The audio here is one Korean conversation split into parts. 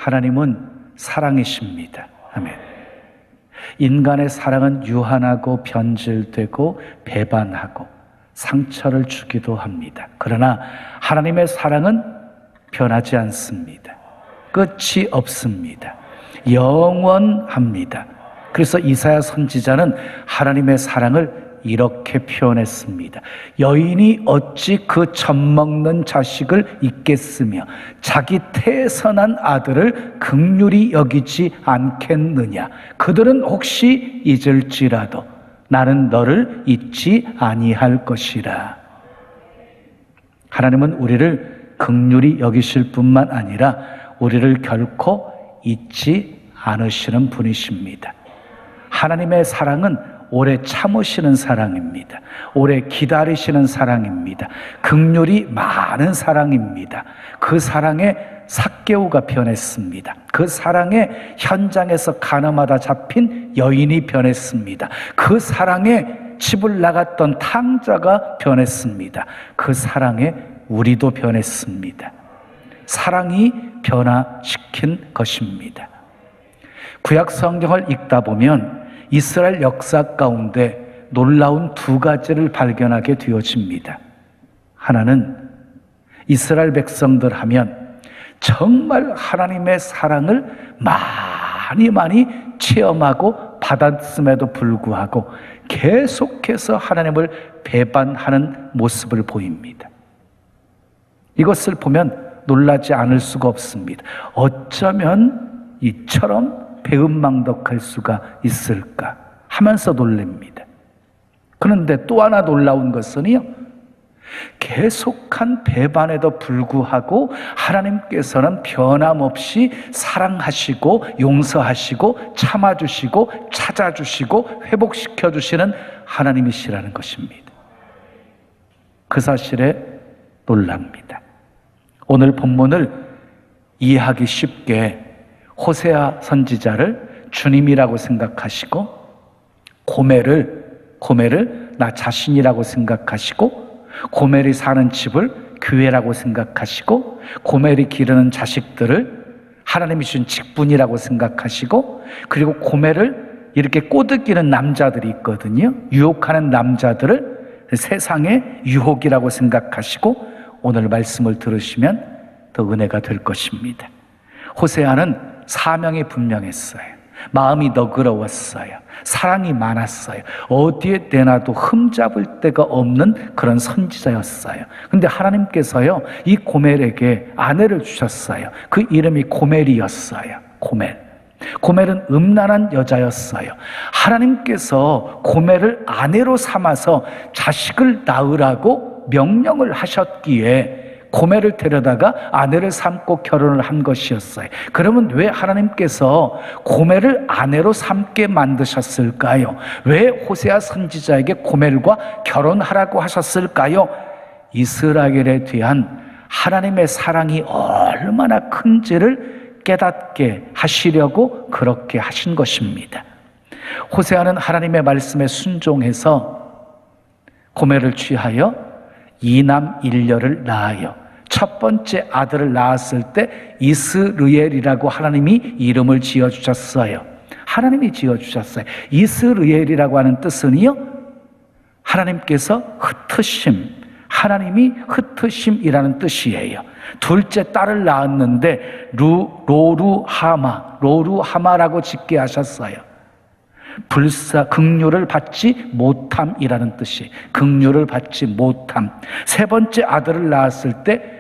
하나님은 사랑이십니다. 아멘. 인간의 사랑은 유한하고 변질되고 배반하고 상처를 주기도 합니다. 그러나 하나님의 사랑은 변하지 않습니다. 끝이 없습니다. 영원합니다. 그래서 이사야 선지자는 하나님의 사랑을 이렇게 표현했습니다. 여인이 어찌 그 젖먹는 자식을 잊겠으며 자기 태에서 난 아들을 긍휼히 여기지 않겠느냐. 그들은 혹시 잊을지라도 나는 너를 잊지 아니할 것이라. 하나님은 우리를 긍휼히 여기실 뿐만 아니라 우리를 결코 잊지 않으시는 분이십니다. 하나님의 사랑은 오래 참으시는 사랑입니다. 오래 기다리시는 사랑입니다. 긍휼이 많은 사랑입니다. 그 사랑에 삭개오가 변했습니다. 그 사랑에 현장에서 간음하다 잡힌 여인이 변했습니다. 그 사랑에 집을 나갔던 탕자가 변했습니다. 그 사랑에 우리도 변했습니다. 사랑이 변화시킨 것입니다. 구약 성경을 읽다 보면 이스라엘 역사 가운데 놀라운 두 가지를 발견하게 되어집니다. 하나는 이스라엘 백성들 하면 정말 하나님의 사랑을 많이 체험하고 받았음에도 불구하고 계속해서 하나님을 배반하는 모습을 보입니다. 이것을 보면 놀라지 않을 수가 없습니다. 어쩌면 이처럼 배은망덕할 수가 있을까 하면서 놀랍니다. 그런데 또 하나 놀라운 것은요, 계속한 배반에도 불구하고 하나님께서는 변함없이 사랑하시고 용서하시고 참아주시고 찾아주시고 회복시켜주시는 하나님이시라는 것입니다. 그 사실에 놀랍니다. 오늘 본문을 이해하기 쉽게 호세아 선지자를 주님이라고 생각하시고 고멜을 나 자신이라고 생각하시고 고멜이 사는 집을 교회라고 생각하시고 고멜이 기르는 자식들을 하나님이 주신 직분이라고 생각하시고 그리고 고멜을 이렇게 꼬드기는 남자들이 있거든요. 유혹하는 남자들을 세상의 유혹이라고 생각하시고 오늘 말씀을 들으시면 더 은혜가 될 것입니다. 호세아는 사명이 분명했어요. 마음이 너그러웠어요. 사랑이 많았어요. 어디에 내놔도 흠잡을 데가 없는 그런 선지자였어요. 근데 하나님께서요, 이 고멜에게 아내를 주셨어요. 그 이름이 고멜이었어요. 고멜은 음란한 여자였어요. 하나님께서 고멜을 아내로 삼아서 자식을 낳으라고 명령을 하셨기에 고멜을 데려다가 아내를 삼고 결혼을 한 것이었어요. 그러면 왜 하나님께서 고멜을 아내로 삼게 만드셨을까요? 왜 호세아 선지자에게 고멜과 결혼하라고 하셨을까요? 이스라엘에 대한 하나님의 사랑이 얼마나 큰지를 깨닫게 하시려고 그렇게 하신 것입니다. 호세아는 하나님의 말씀에 순종해서 고멜을 취하여 이남 일녀를 낳아요. 첫 번째 아들을 낳았을 때 이스르엘이라고 하나님이 이름을 지어주셨어요. 하나님이 지어주셨어요. 이스르엘이라고 하는 뜻은요, 하나님께서 흩으심, 하나님이 흩으심이라는 뜻이에요. 둘째 딸을 낳았는데 로루하마라고 짓게 하셨어요. 긍휼을 받지 못함이라는 뜻이 긍휼을 받지 못함. 세 번째 아들을 낳았을 때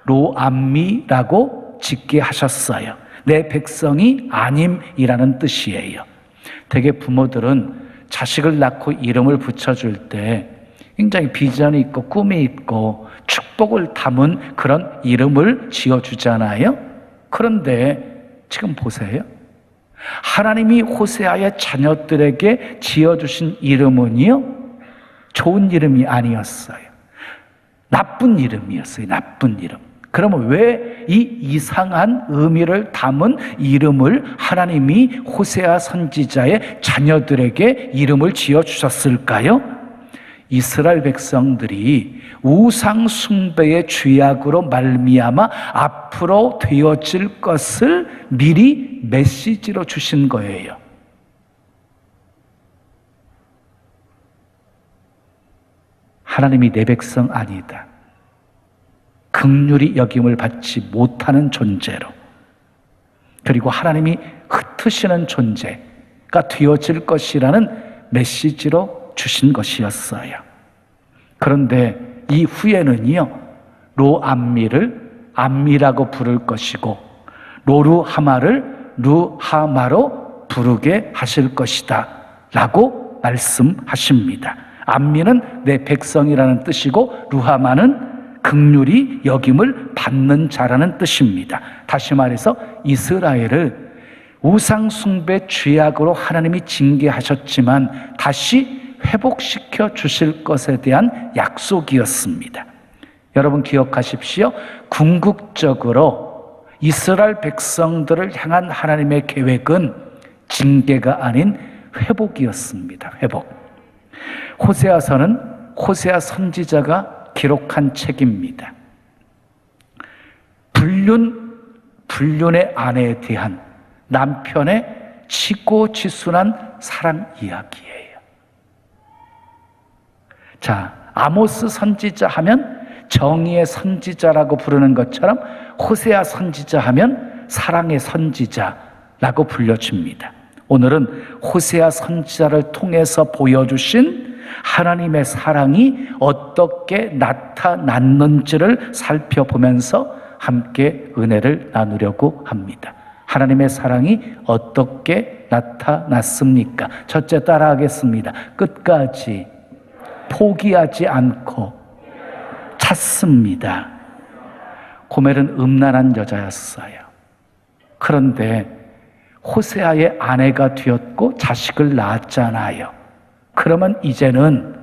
로암미라고 짓게 하셨어요. 내 백성이 아님이라는 뜻이에요. 대개 부모들은 자식을 낳고 이름을 붙여줄 때 굉장히 비전이 있고 꿈이 있고 축복을 담은 그런 이름을 지어주잖아요. 그런데 지금 보세요. 하나님이 호세아의 자녀들에게 지어주신 이름은요, 좋은 이름이 아니었어요. 나쁜 이름이었어요. 나쁜 이름. 그러면 왜 이 이상한 의미를 담은 이름을 하나님이 호세아 선지자의 자녀들에게 이름을 지어주셨을까요? 이스라엘 백성들이 우상 숭배의 죄악으로 말미암아 앞으로 되어질 것을 미리 메시지로 주신 거예요. 하나님이 내 백성 아니다. 긍휼히 여김을 받지 못하는 존재로, 그리고 하나님이 흩으시는 존재가 되어질 것이라는 메시지로 주신 것이었어요. 그런데 이후에는요, 로암미를 암미라고 부를 것이고 로루하마를 루하마로 부르게 하실 것이다 라고 말씀하십니다. 암미는 내 백성이라는 뜻이고 루하마는 긍휼히 여김을 받는 자라는 뜻입니다. 다시 말해서 이스라엘을 우상 숭배 죄악으로 하나님이 징계하셨지만 다시 회복시켜 주실 것에 대한 약속이었습니다. 여러분 기억하십시오. 궁극적으로 이스라엘 백성들을 향한 하나님의 계획은 징계가 아닌 회복이었습니다. 회복. 호세아서는 호세아 선지자가 기록한 책입니다. 불륜의 아내에 대한 남편의 치고치순한 사랑 이야기예요. 자, 아모스 선지자 하면 정의의 선지자라고 부르는 것처럼 호세아 선지자 하면 사랑의 선지자라고 불려집니다. 오늘은 호세아 선지자를 통해서 보여주신 하나님의 사랑이 어떻게 나타났는지를 살펴보면서 함께 은혜를 나누려고 합니다. 하나님의 사랑이 어떻게 나타났습니까? 첫째 따라하겠습니다. 끝까지 포기하지 않고 찾습니다. 고멜은 음란한 여자였어요. 그런데 호세아의 아내가 되었고 자식을 낳았잖아요. 그러면 이제는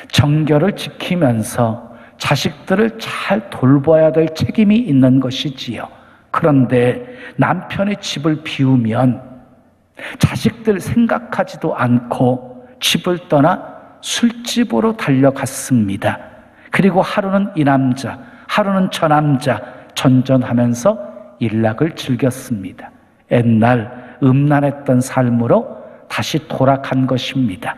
정결을 지키면서 자식들을 잘 돌봐야 될 책임이 있는 것이지요. 그런데 남편의 집을 비우면 자식들 생각하지도 않고 집을 떠나 술집으로 달려갔습니다. 그리고 하루는 이 남자, 하루는 저 남자 전전하면서 일락을 즐겼습니다. 옛날 음란했던 삶으로 다시 돌아간 것입니다.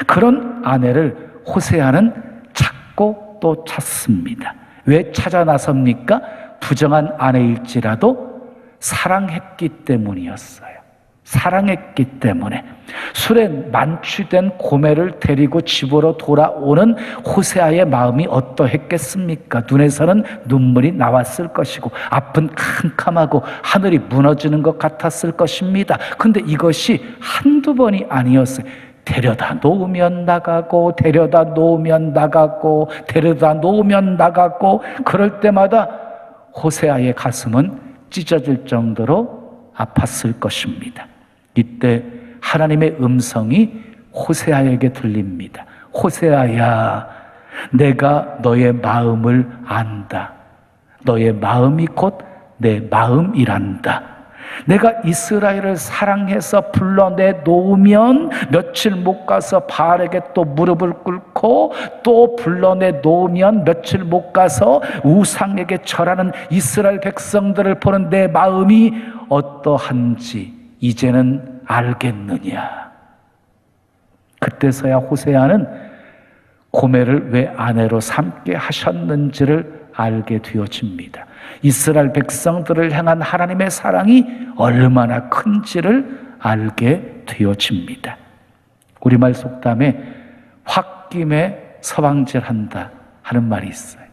그런 아내를 호세아는 찾고 또 찾습니다. 왜 찾아 나섭니까? 부정한 아내일지라도 사랑했기 때문이었어요. 사랑했기 때문에. 술에 만취된 고멜을 데리고 집으로 돌아오는 호세아의 마음이 어떠했겠습니까? 눈에서는 눈물이 나왔을 것이고 앞은 캄캄하고 하늘이 무너지는 것 같았을 것입니다. 근데 이것이 한두 번이 아니었어요. 데려다 놓으면 나가고 데려다 놓으면 나가고 데려다 놓으면 나가고, 그럴 때마다 호세아의 가슴은 찢어질 정도로 아팠을 것입니다. 이때 하나님의 음성이 호세아에게 들립니다. 호세아야, 내가 너의 마음을 안다. 너의 마음이 곧 내 마음이란다. 내가 이스라엘을 사랑해서 불러내 놓으면 며칠 못 가서 바알에게 또 무릎을 꿇고, 또 불러내 놓으면 며칠 못 가서 우상에게 절하는 이스라엘 백성들을 보는 내 마음이 어떠한지 이제는 알겠느냐. 그때서야 호세아는 고멜을 왜 아내로 삼게 하셨는지를 알게 되어집니다. 이스라엘 백성들을 향한 하나님의 사랑이 얼마나 큰지를 알게 되어집니다. 우리말 속담에 홧김에 서방질한다 하는 말이 있어요.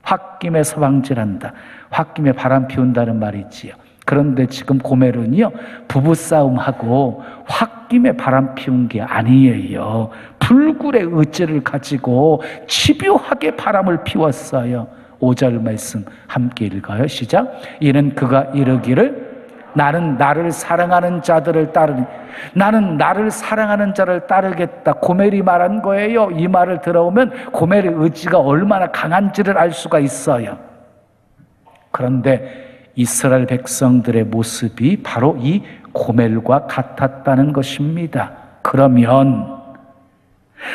홧김에 서방질한다, 홧김에 바람 피운다는 말이지요. 그런데 지금 고멜은요, 부부싸움하고 홧김에 바람 피운 게 아니에요. 불굴의 의지를 가지고 집요하게 바람을 피웠어요. 5절 말씀 함께 읽어요. 시작. 이는 그가 이르기를 나는 나를 사랑하는 자들을 따르니, 나는 나를 사랑하는 자를 따르겠다. 고멜이 말한 거예요. 이 말을 들어오면 고멜의 의지가 얼마나 강한지를 알 수가 있어요. 그런데 이스라엘 백성들의 모습이 바로 이 고멜과 같았다는 것입니다. 그러면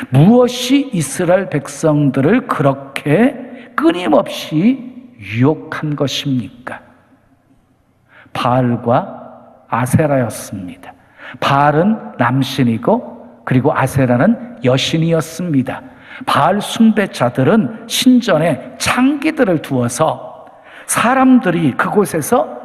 무엇이 이스라엘 백성들을 그렇게 끊임없이 유혹한 것입니까? 바알과 아세라였습니다. 바알은 남신이고 그리고 아세라는 여신이었습니다. 바알 숭배자들은 신전에 창기들을 두어서 사람들이 그곳에서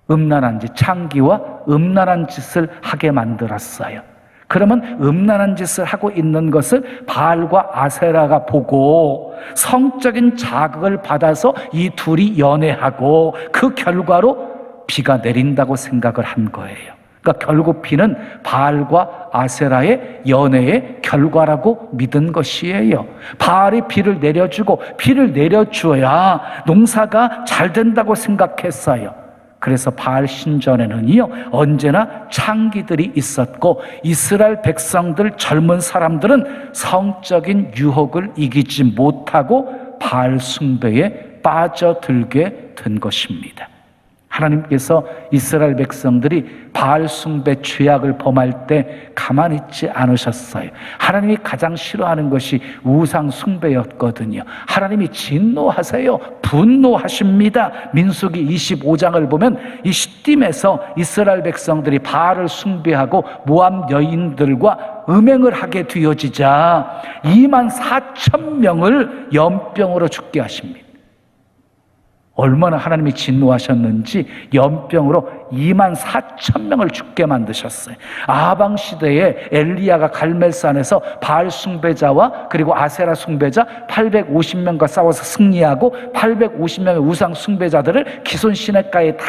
음란한 짓, 창기와 음란한 짓을 하게 만들었어요. 그러면 음란한 짓을 하고 있는 것을 바알과 아세라가 보고 성적인 자극을 받아서 이 둘이 연애하고 그 결과로 비가 내린다고 생각을 한 거예요. 그러니까 결국 비는 바알과 아세라의 연애의 결과라고 믿은 것이에요. 바알이 비를 내려주고 비를 내려주어야 농사가 잘 된다고 생각했어요. 그래서 바알 신전에는요 언제나 창기들이 있었고 이스라엘 백성들 젊은 사람들은 성적인 유혹을 이기지 못하고 바알 숭배에 빠져들게 된 것입니다. 하나님께서 이스라엘 백성들이 바알 숭배 죄악을 범할 때 가만히 있지 않으셨어요. 하나님이 가장 싫어하는 것이 우상 숭배였거든요. 하나님이 진노하세요. 분노하십니다. 민수기 25장을 보면 이 시딤에서 이스라엘 백성들이 바알을 숭배하고 모압 여인들과 음행을 하게 되어지자 24,000명을 연병으로 죽게 하십니다. 얼마나 하나님이 진노하셨는지 연병으로 24,000명을 죽게 만드셨어요. 아방 시대에 엘리야가 갈멜산에서 바알 숭배자와 그리고 아세라 숭배자 850명과 싸워서 승리하고 850명의 우상 숭배자들을 기손 시냇가에 다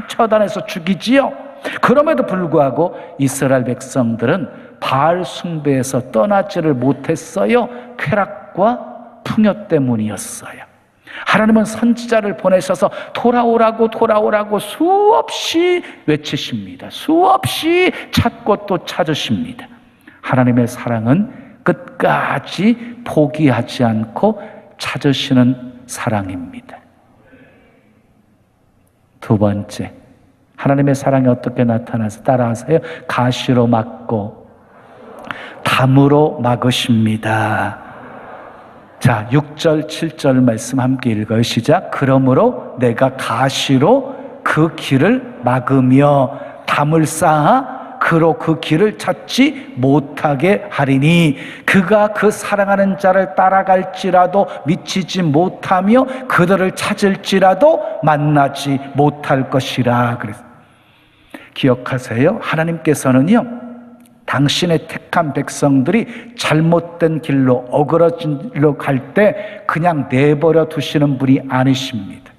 처단해서 죽이지요. 그럼에도 불구하고 이스라엘 백성들은 바알 숭배에서 떠나지를 못했어요. 쾌락과 풍요 때문이었어요. 하나님은 선지자를 보내셔서 돌아오라고 수없이 외치십니다. 수없이 찾고 또 찾으십니다. 하나님의 사랑은 끝까지 포기하지 않고 찾으시는 사랑입니다. 두 번째, 하나님의 사랑이 어떻게 나타나서 따라하세요. 가시로 막고 담으로 막으십니다. 자, 6절, 7절 말씀 함께 읽어요. 시작. 그러므로 내가 가시로 그 길을 막으며 담을 쌓아 그로 그 길을 찾지 못하게 하리니 그가 그 사랑하는 자를 따라갈지라도 미치지 못하며 그들을 찾을지라도 만나지 못할 것이라. 그래서 기억하세요. 하나님께서는요 당신의 택한 백성들이 잘못된 길로 어그러진 길로 갈 때 그냥 내버려 두시는 분이 아니십니다.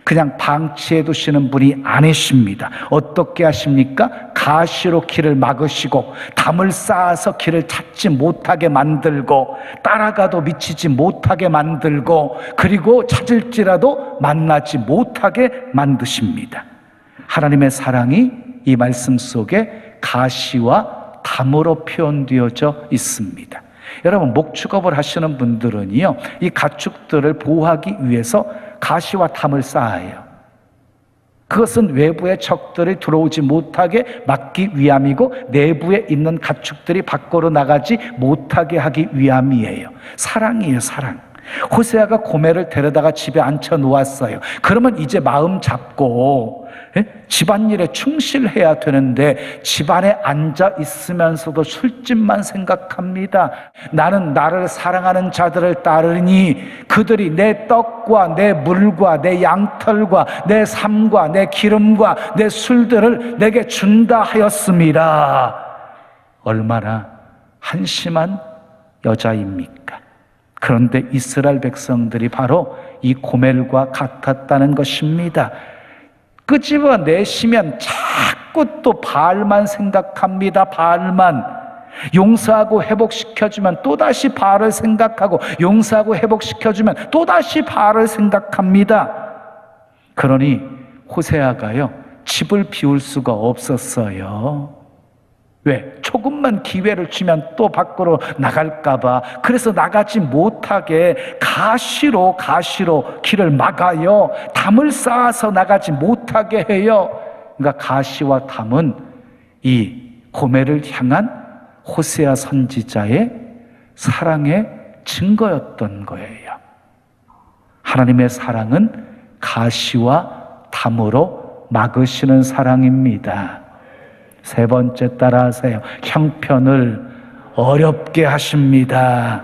그냥 방치해 두시는 분이 아니십니다. 어떻게 하십니까? 가시로 길을 막으시고 담을 쌓아서 길을 찾지 못하게 만들고 따라가도 미치지 못하게 만들고 그리고 찾을지라도 만나지 못하게 만드십니다. 하나님의 사랑이 이 말씀 속에 가시와 담으로 표현되어져 있습니다. 여러분 목축업을 하시는 분들은요 이 가축들을 보호하기 위해서 가시와 담을 쌓아요. 그것은 외부의 적들이 들어오지 못하게 막기 위함이고 내부에 있는 가축들이 밖으로 나가지 못하게 하기 위함이에요. 사랑이에요, 사랑. 호세아가 고멜을 데려다가 집에 앉혀 놓았어요. 그러면 이제 마음 잡고 집안일에 충실해야 되는데 집안에 앉아 있으면서도 술집만 생각합니다. 나는 나를 사랑하는 자들을 따르니 그들이 내 떡과 내 물과 내 양털과 내 삶과 내 기름과 내 술들을 내게 준다 하였습니다. 얼마나 한심한 여자입니까? 그런데 이스라엘 백성들이 바로 이 고멜과 같았다는 것입니다. 끄집어내시면 자꾸 또 바알만 생각합니다. 바알만. 용서하고 회복시켜주면 또다시 바알을 생각하고 용서하고 회복시켜주면 또다시 바알을 생각합니다. 그러니 호세아가요 집을 비울 수가 없었어요. 왜? 조금만 기회를 주면 또 밖으로 나갈까 봐. 그래서 나가지 못하게 가시로 길을 막아요. 담을 쌓아서 나가지 못하게 해요. 그러니까 가시와 담은 이 고멜을 향한 호세아 선지자의 사랑의 증거였던 거예요. 하나님의 사랑은 가시와 담으로 막으시는 사랑입니다. 세 번째 따라하세요. 형편을 어렵게 하십니다.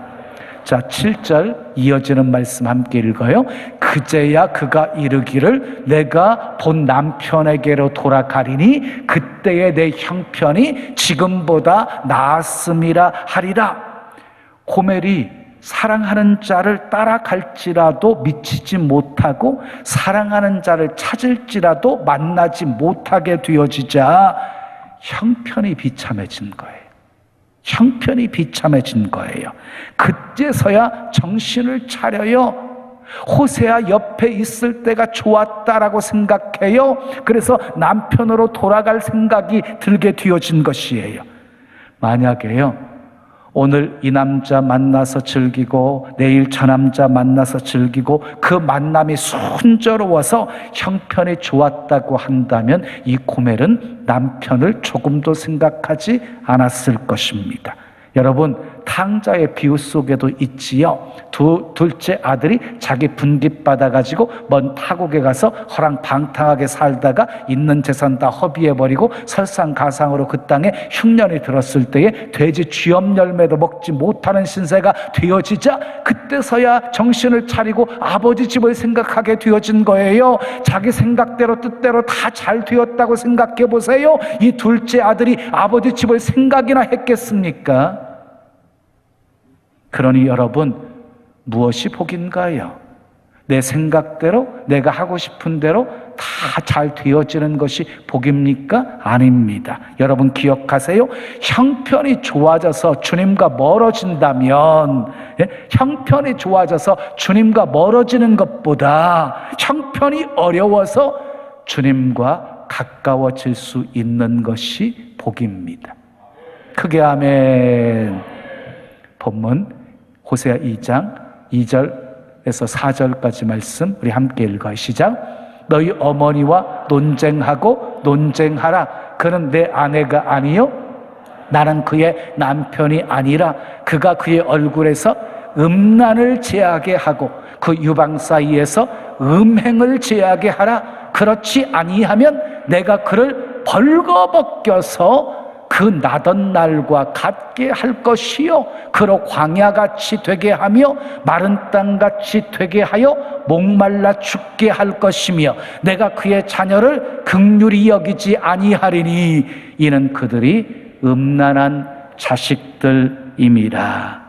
자, 7절 이어지는 말씀 함께 읽어요. 그제야 그가 이르기를 내가 본 남편에게로 돌아가리니 그때의 내 형편이 지금보다 나았음이라 하리라. 고멜이 사랑하는 자를 따라갈지라도 미치지 못하고 사랑하는 자를 찾을지라도 만나지 못하게 되어지자 형편이 비참해진 거예요. 형편이 비참해진 거예요. 그때서야 정신을 차려요. 호세아 옆에 있을 때가 좋았다라고 생각해요. 그래서 남편으로 돌아갈 생각이 들게 되어진 것이에요. 만약에요, 오늘 이 남자 만나서 즐기고 내일 저 남자 만나서 즐기고 그 만남이 순조로워서 형편이 좋았다고 한다면 이 고멜은 남편을 조금도 생각하지 않았을 것입니다. 여러분, 탕자의 비유 속에도 있지요. 둘째 아들이 자기 분깃 받아가지고 먼 타국에 가서 허랑방탕하게 살다가 있는 재산 다 허비해버리고 설상가상으로 그 땅에 흉년이 들었을 때에 돼지 쥐엄 열매도 먹지 못하는 신세가 되어지자 그때서야 정신을 차리고 아버지 집을 생각하게 되어진 거예요. 자기 생각대로 뜻대로 다 잘 되었다고 생각해 보세요. 이 둘째 아들이 아버지 집을 생각이나 했겠습니까? 그러니 여러분, 무엇이 복인가요? 내 생각대로 내가 하고 싶은 대로 다 잘 되어지는 것이 복입니까? 아닙니다. 여러분 기억하세요. 형편이 좋아져서 주님과 멀어진다면, 형편이 좋아져서 주님과 멀어지는 것보다 형편이 어려워서 주님과 가까워질 수 있는 것이 복입니다. 크게 아멘. 본문 호세아 2장 2절에서 4절까지 말씀 우리 함께 읽어요. 시작. 너희 어머니와 논쟁하라. 그는 내 아내가 아니요 나는 그의 남편이 아니라 그가 그의 얼굴에서 음란을 제하게 하고 그 유방 사이에서 음행을 제하게 하라. 그렇지 아니하면 내가 그를 벌거벗겨서 그 나던 날과 같게 할 것이요 그로 광야같이 되게 하며 마른 땅같이 되게 하여 목말라 죽게 할 것이며 내가 그의 자녀를 긍휼히 여기지 아니하리니 이는 그들이 음란한 자식들임이라.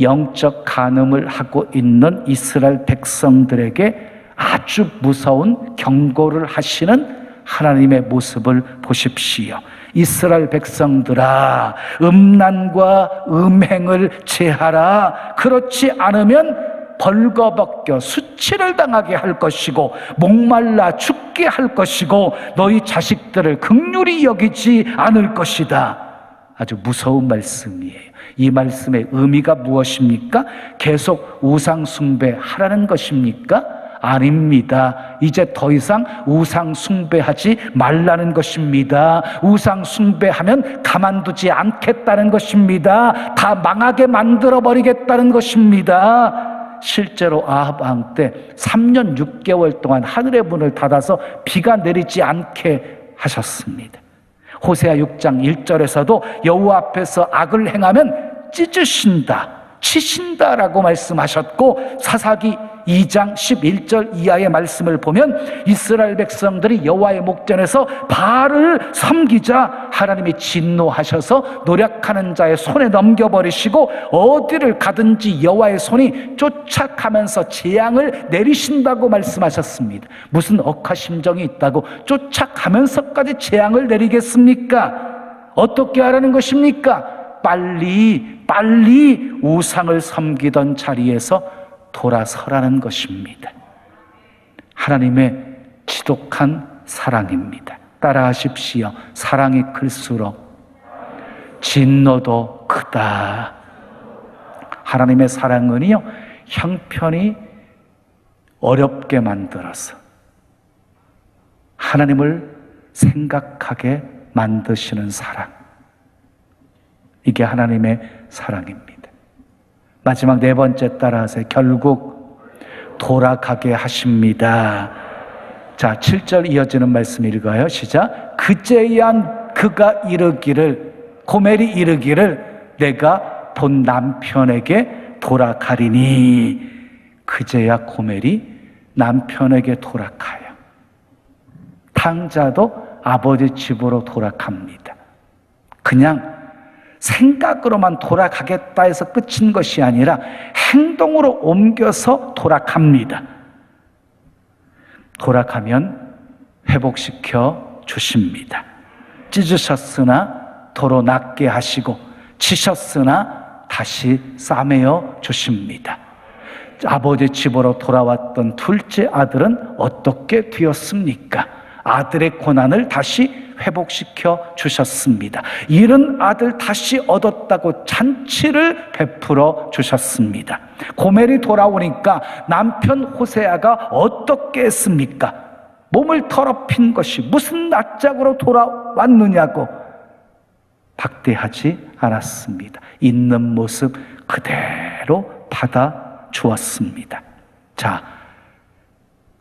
영적 간음을 하고 있는 이스라엘 백성들에게 아주 무서운 경고를 하시는 하나님의 모습을 보십시오. 이스라엘 백성들아, 음란과 음행을 제하라. 그렇지 않으면 벌거벗겨 수치를 당하게 할 것이고 목말라 죽게 할 것이고 너희 자식들을 긍휼히 여기지 않을 것이다. 아주 무서운 말씀이에요. 이 말씀의 의미가 무엇입니까? 계속 우상 숭배하라는 것입니까? 아닙니다. 이제 더 이상 우상 숭배하지 말라는 것입니다. 우상 숭배하면 가만두지 않겠다는 것입니다. 다 망하게 만들어버리겠다는 것입니다. 실제로 아합 왕 때 3년 6개월 동안 하늘의 문을 닫아서 비가 내리지 않게 하셨습니다. 호세아 6장 1절에서도 여호와 앞에서 악을 행하면 찢으신다, 치신다라고 말씀하셨고 사사기 2장 11절 이하의 말씀을 보면 이스라엘 백성들이 여호와의 목전에서 바알을 섬기자 하나님이 진노하셔서 노력하는 자의 손에 넘겨버리시고 어디를 가든지 여호와의 손이 쫓아가면서 재앙을 내리신다고 말씀하셨습니다. 무슨 억하심정이 있다고 쫓아가면서까지 재앙을 내리겠습니까? 어떻게 하라는 것입니까? 빨리 우상을 섬기던 자리에서 돌아서라는 것입니다. 하나님의 지독한 사랑입니다. 따라하십시오. 사랑이 클수록 진노도 크다. 하나님의 사랑은요, 형편이 어렵게 만들어서 하나님을 생각하게 만드시는 사랑. 이게 하나님의 사랑입니다. 마지막 네 번째 따라하세요. 결국 돌아가게 하십니다. 자, 7절 이어지는 말씀 읽어요. 시작. 그제야 그가 이르기를, 고멜이 이르기를 내가 본 남편에게 돌아가리니. 그제야 고멜이 남편에게 돌아가요. 탕자도 아버지 집으로 돌아갑니다. 그냥 생각으로만 돌아가겠다 해서 끝인 것이 아니라 행동으로 옮겨서 돌아갑니다. 돌아가면 회복시켜 주십니다. 찢으셨으나 도로 낫게 하시고 치셨으나 다시 싸매어 주십니다. 아버지 집으로 돌아왔던 둘째 아들은 어떻게 되었습니까? 아들의 고난을 다시 회복시켜 주셨습니다. 잃은 아들 다시 얻었다고 잔치를 베풀어 주셨습니다. 고멜이 돌아오니까 남편 호세아가 어떻게 했습니까? 몸을 더럽힌 것이 무슨 낯짝으로 돌아왔느냐고 박대하지 않았습니다. 있는 모습 그대로 받아 주었습니다. 자,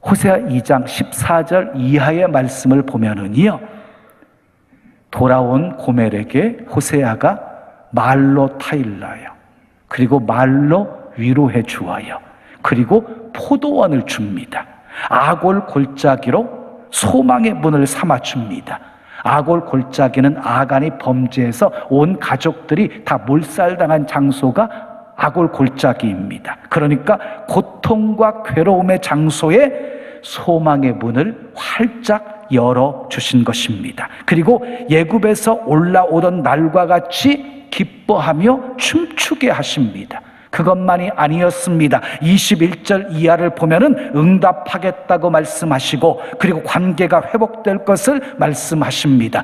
호세아 2장 14절 이하의 말씀을 보면은요, 돌아온 고멜에게 호세아가 말로 타일러요. 그리고 말로 위로해 주어요. 그리고 포도원을 줍니다. 아골 골짜기로 소망의 문을 삼아 줍니다. 아골 골짜기는 아간이 범죄해서 온 가족들이 다 몰살당한 장소가 아골 골짜기입니다. 그러니까 고통과 괴로움의 장소에 소망의 문을 활짝 열어주신 것입니다. 그리고 예굽에서 올라오던 날과 같이 기뻐하며 춤추게 하십니다. 그것만이 아니었습니다. 21절 이하를 보면은 응답하겠다고 말씀하시고, 그리고 관계가 회복될 것을 말씀하십니다.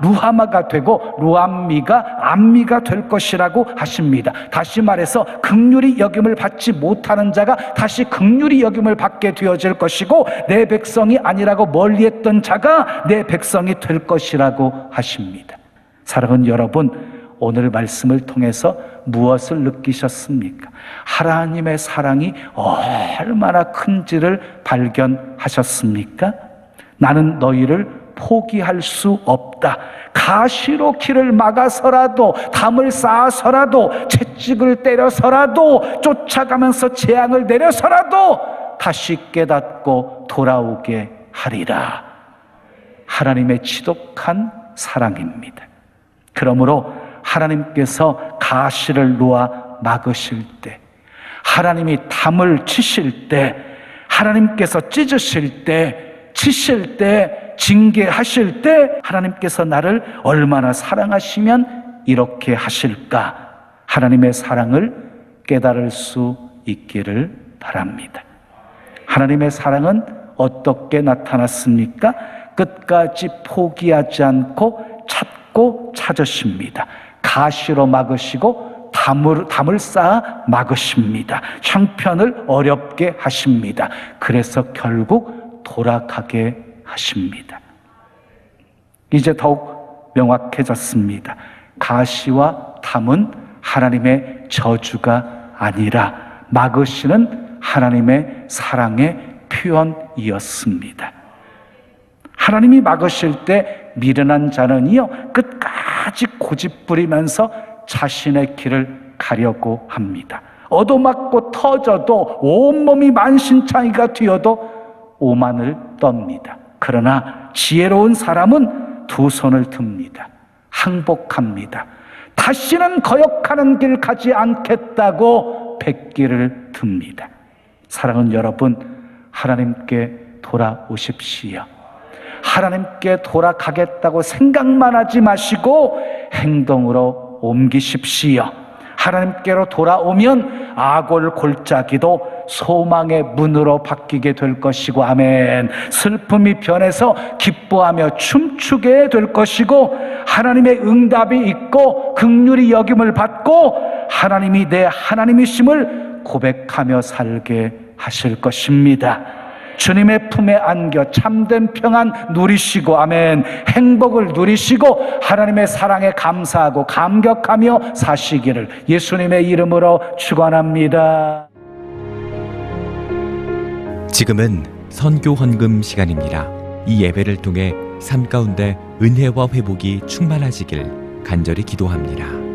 루하마가 되고 루암미가 암미가 될 것이라고 하십니다. 다시 말해서 긍휼히 여김을 받지 못하는 자가 다시 긍휼히 여김을 받게 되어질 것이고, 내 백성이 아니라고 멀리했던 자가 내 백성이 될 것이라고 하십니다. 사랑하는 여러분, 오늘 말씀을 통해서 무엇을 느끼셨습니까? 하나님의 사랑이 얼마나 큰지를 발견하셨습니까? 나는 너희를 포기할 수 없다. 가시로 길을 막아서라도, 담을 쌓아서라도, 채찍을 때려서라도, 쫓아가면서 재앙을 내려서라도 다시 깨닫고 돌아오게 하리라. 하나님의 지독한 사랑입니다. 그러므로 하나님께서 가시를 놓아 막으실 때, 하나님이 담을 치실 때, 하나님께서 찢으실 때, 치실 때, 징계하실 때 하나님께서 나를 얼마나 사랑하시면 이렇게 하실까? 하나님의 사랑을 깨달을 수 있기를 바랍니다. 하나님의 사랑은 어떻게 나타났습니까? 끝까지 포기하지 않고 찾고 찾으십니다. 가시로 막으시고 담을 쌓아 막으십니다. 형편을 어렵게 하십니다. 그래서 결국 돌아가게 하십니다. 이제 더욱 명확해졌습니다. 가시와 담은 하나님의 저주가 아니라 막으시는 하나님의 사랑의 표현이었습니다. 하나님이 막으실 때 미련한 자는요, 끝까지 고집부리면서 자신의 길을 가려고 합니다. 얻어맞고 터져도, 온몸이 만신창이가 되어도 오만을 떱니다. 그러나 지혜로운 사람은 두 손을 듭니다. 항복합니다. 다시는 거역하는 길 가지 않겠다고 백기를 듭니다. 사랑하는 여러분, 하나님께 돌아오십시오. 하나님께 돌아가겠다고 생각만 하지 마시고 행동으로 옮기십시오. 하나님께로 돌아오면 아골 골짜기도 소망의 문으로 바뀌게 될 것이고, 아멘. 슬픔이 변해서 기뻐하며 춤추게 될 것이고, 하나님의 응답이 있고 긍휼히 여김을 받고 하나님이 내 하나님이심을 고백하며 살게 하실 것입니다. 주님의 품에 안겨 참된 평안 누리시고, 아멘, 행복을 누리시고 하나님의 사랑에 감사하고 감격하며 사시기를 예수님의 이름으로 축원합니다. 지금은 선교 헌금 시간입니다. 이 예배를 통해 삶 가운데 은혜와 회복이 충만하시길 간절히 기도합니다.